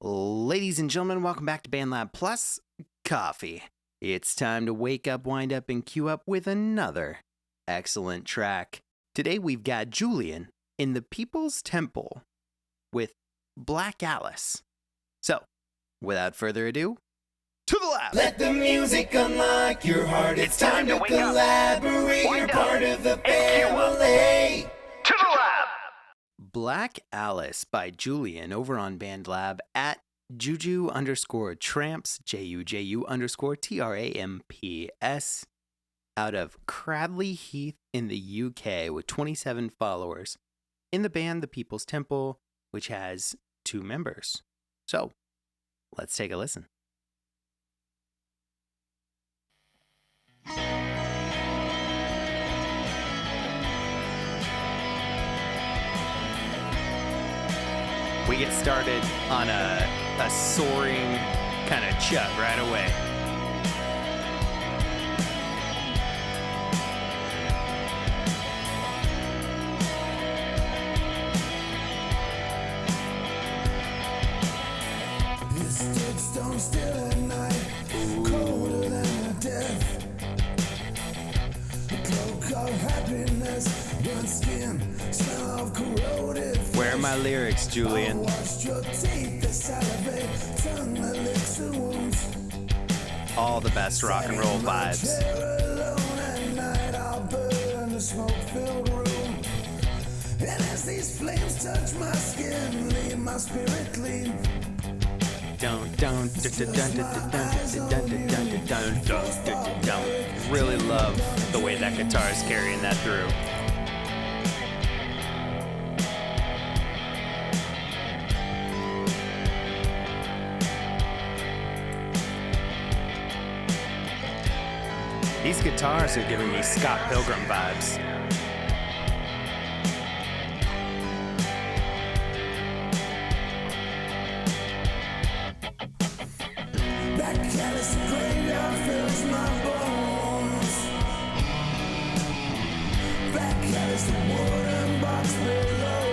Ladies and gentlemen, welcome back to BandLab Plus Coffee. It's time to wake up, wind up, and queue up with another excellent track. Today we've got Julian in the People's Temple with Black Alice. So, without further ado, to the lab! Let the music unlock your heart. It's time to collaborate. You're part of the family. To the lab! Black Alice by Julian over on BandLab at Juju_Tramps, JUJU_TRAMPS, out of Cradley Heath in the UK with 27 followers. In the band, The People's Temple, which has 2 members. So, let's take a listen. We get started on a soaring kind of chut right away. It stood stone still at night, colder than death. A cloak of happiness, burnt skin, smell of corroded. Where are my lyrics, Julian? All the best rock and roll vibes. And as these flames touch my skin, leave my spirit clean. Really love the way that guitar is carrying that through. These guitars are giving me Scott Pilgrim vibes. That callous graveyard fills my bones. That callous wooden box below.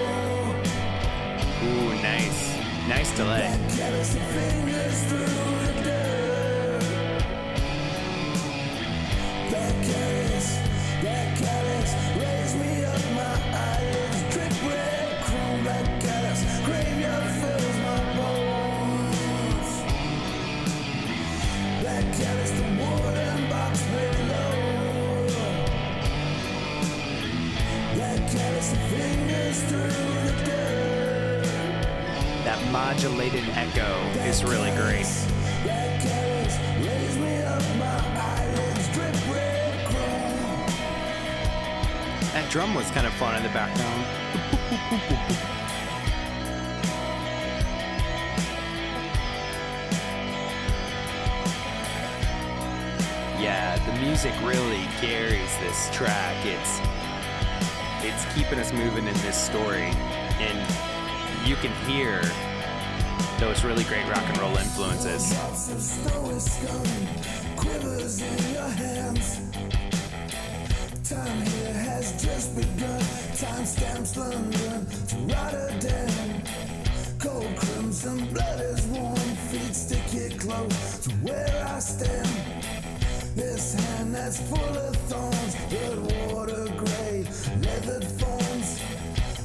Ooh, nice. Nice delay. That callous fingers through the dirt. That callous, raise me up my eyelids, drip red chrome. That callous graveyard fills my bones. That callous, the wooden box below. That callous, the fingers through the dirt. That modulated echo is really great. That callous, raise me up my eyelids, drip red chrome. That drum was kind of fun in the background. Yeah, the music really carries this track. It's keeping us moving in this story, and you can hear those really great rock and roll influences. Drops of snow is scum, quivers in your hands. Time here has just begun. Time stamps London to Rotterdam. Cold crimson blood is warm. Feet stick it close to where I stand. This hand that's full of thorns, blood water gray, leathered thorns.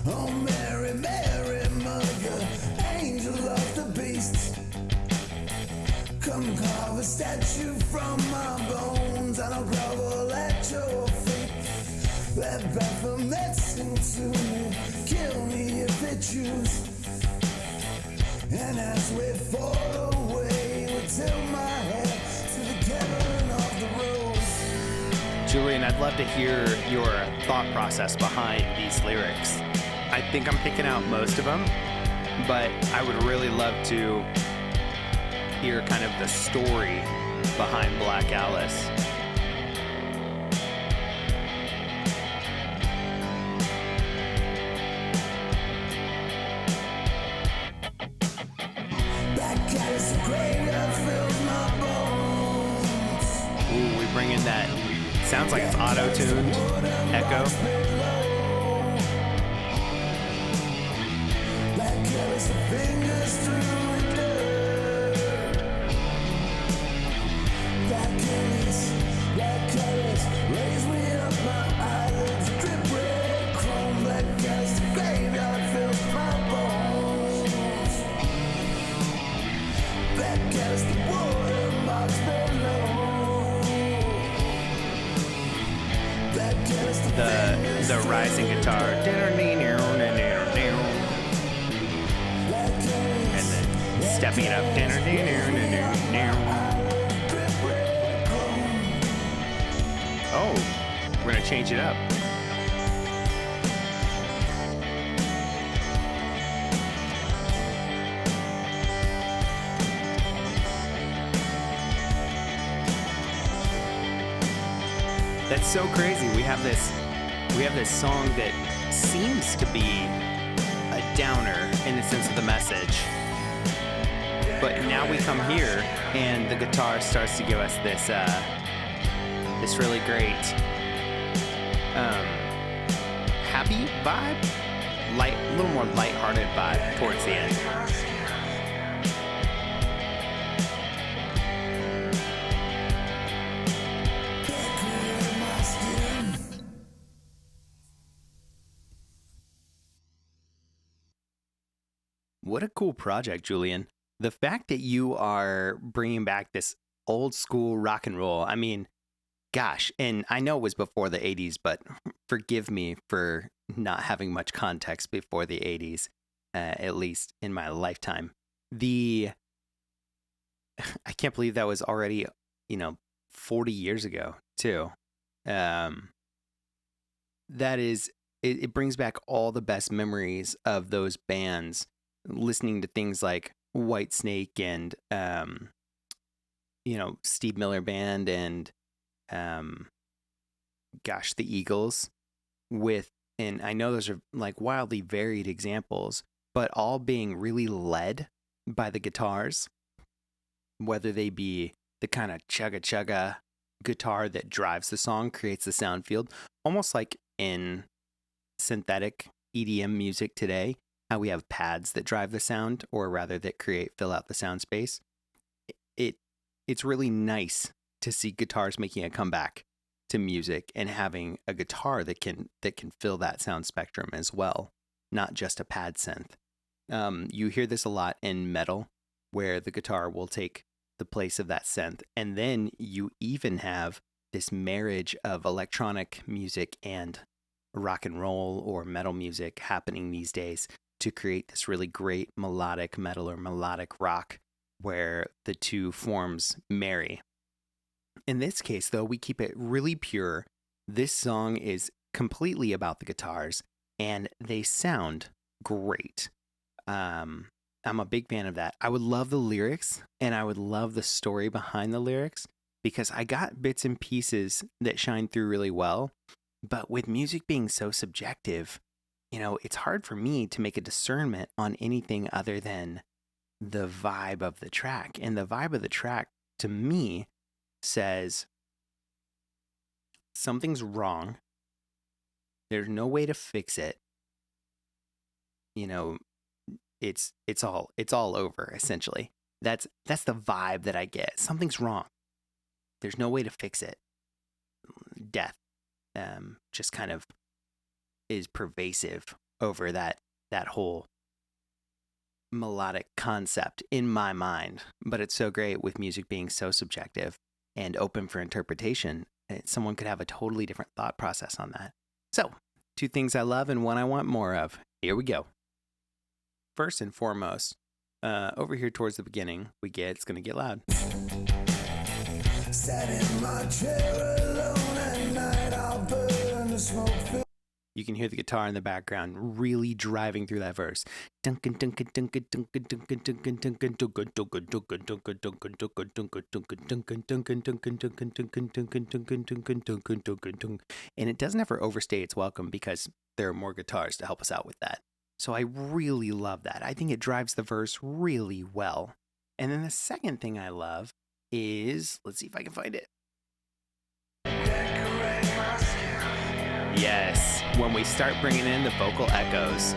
Oh Mary, Mary, Mother, angel of the beast, come carve a statue from my bones, and I'll grovel at your feet. That Baphomet's into me, kill me if it choose. And as we fall away, we tilt my head to the gathering of the rose. Julian, I'd love to hear your thought process behind these lyrics. I think I'm picking out most of them, but I would really love to hear kind of the story behind Black Alice. That callous graveyard fills my bones. Ooh, we bring in that, sounds like it's auto-tuned echo. That callous fingers through the dirt. stepping it up. Oh, we're going to change it up. That's so crazy. We have this song that seems to be a downer in the sense of the message. But now we come here and the guitar starts to give us this really great happy vibe, a little more lighthearted vibe towards the end. What a cool project, Julian. The fact that you are bringing back this old school rock and roll, I mean, gosh, and I know it was before the 80s, but forgive me for not having much context before the 80s, at least in my lifetime. I can't believe that was already, 40 years ago, too. It brings back all the best memories of those bands, listening to things like Whitesnake and, Steve Miller Band and, the Eagles and I know those are like wildly varied examples, but all being really led by the guitars, whether they be the kind of chugga guitar that drives the song, creates the sound field, almost like in synthetic EDM music today, how we have pads that drive the sound, or rather that fill out the sound space. It's really nice to see guitars making a comeback to music and having a guitar that can fill that sound spectrum as well, not just a pad synth. You hear this a lot in metal, where the guitar will take the place of that synth, and then you even have this marriage of electronic music and rock and roll or metal music happening these days to create this really great melodic metal or melodic rock where the two forms marry. In this case, though, we keep it really pure. This song is completely about the guitars, and they sound great. I'm a big fan of that. I would love the lyrics, and I would love the story behind the lyrics, because I got bits and pieces that shine through really well. But with music being so subjective, it's hard for me to make a discernment on anything other than the vibe of the track. And the vibe of the track, to me, says something's wrong. There's no way to fix it. It's all over, essentially. That's the vibe that I get. Something's wrong. There's no way to fix it. Death just kind of is pervasive over that whole melodic concept in my mind. But it's so great with music being so subjective and open for interpretation. Someone could have a totally different thought process on that. So, 2 things I love and 1 I want more of. Here we go. First and foremost, over here towards the beginning, it's going to get loud. Sat in my chair alone at night, I'll burn the smoke. You can hear the guitar in the background really driving through that verse. And it doesn't ever overstay its welcome because there are more guitars to help us out with that. So I really love that. I think it drives the verse really well. And then the second thing I love is, let's see if I can find it. Yes, when we start bringing in the vocal echoes.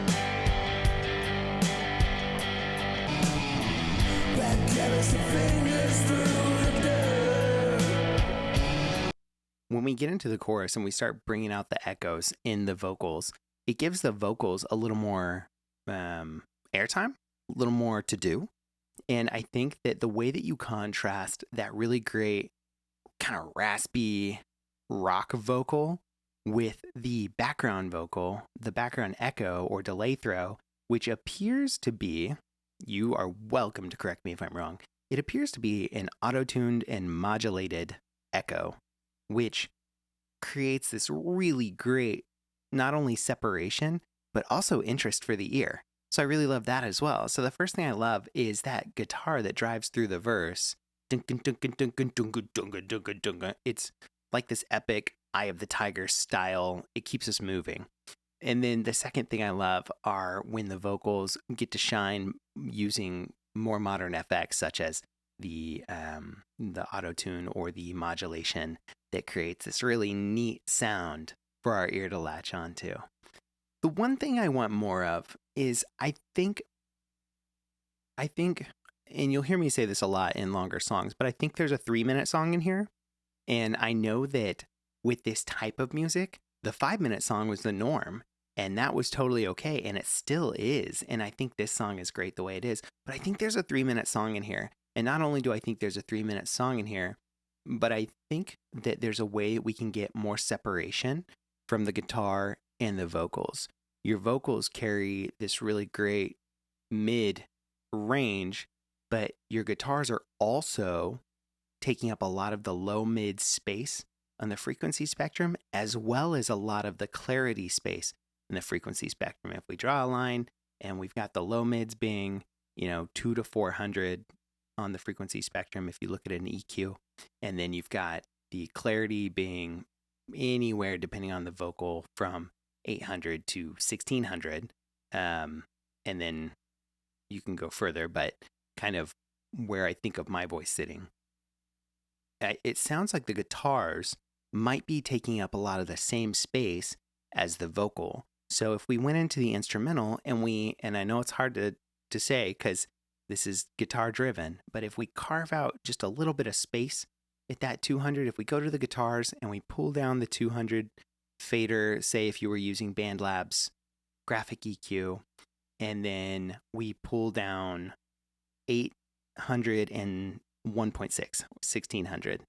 When we get into the chorus and we start bringing out the echoes in the vocals, it gives the vocals a little more airtime, a little more to do. And I think that the way that you contrast that really great kind of raspy rock vocal with the background vocal, the background echo or delay throw, which appears to be you are welcome to correct me if I'm wrong. It appears to be an auto-tuned and modulated echo, which creates this really great, not only separation, but also interest for the ear. So I really love that as well. So the first thing I love is that guitar that drives through the verse. It's like this epic Eye of the Tiger style. It keeps us moving. And then the second thing I love are when the vocals get to shine using more modern FX, such as the auto-tune or the modulation that creates this really neat sound for our ear to latch onto. The one thing I want more of is I think, and you'll hear me say this a lot in longer songs, but I think there's a 3-minute song in here. And I know that with this type of music, the 5-minute song was the norm. And that was totally okay. And it still is. And I think this song is great the way it is. But I think there's a 3-minute song in here. And not only do I think there's a 3-minute song in here, but I think that there's a way we can get more separation from the guitar and the vocals. Your vocals carry this really great mid range, but your guitars are also taking up a lot of the low mid space on the frequency spectrum, as well as a lot of the clarity space in the frequency spectrum. If we draw a line and we've got the low mids being, 2 to 400 on the frequency spectrum, if you look at an EQ, and then you've got the clarity being anywhere, depending on the vocal, from 800 to 1600. And then you can go further, but kind of where I think of my voice sitting. It sounds like the guitars might be taking up a lot of the same space as the vocal. So if we went into the instrumental and I know it's hard to say because this is guitar driven, but if we carve out just a little bit of space at that 200, if we go to the guitars and we pull down the 200 fader, say if you were using BandLab's graphic EQ, and then we pull down 800 and 1.6, 1600.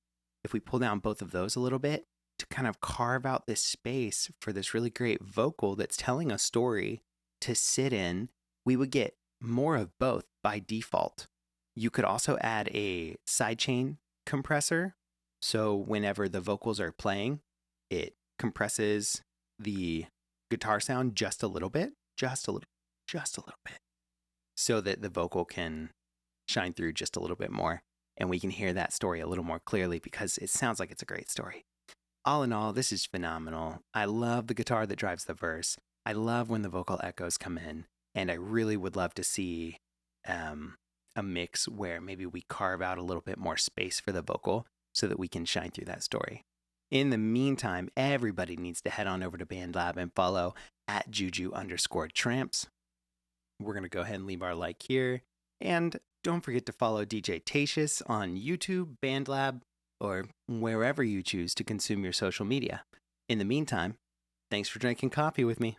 If we pull down both of those a little bit to kind of carve out this space for this really great vocal that's telling a story to sit in, we would get more of both by default. You could also add a sidechain compressor. So whenever the vocals are playing, it compresses the guitar sound just a little bit, so that the vocal can shine through just a little bit more. And we can hear that story a little more clearly because it sounds like it's a great story. All in all, this is phenomenal. I love the guitar that drives the verse. I love when the vocal echoes come in. And I really would love to see a mix where maybe we carve out a little bit more space for the vocal so that we can shine through that story. In the meantime, everybody needs to head on over to BandLab and follow at @juju_tramps. We're going to go ahead and leave our like here. And don't forget to follow DJTATIOUS on YouTube, BandLab, or wherever you choose to consume your social media. In the meantime, thanks for drinking coffee with me.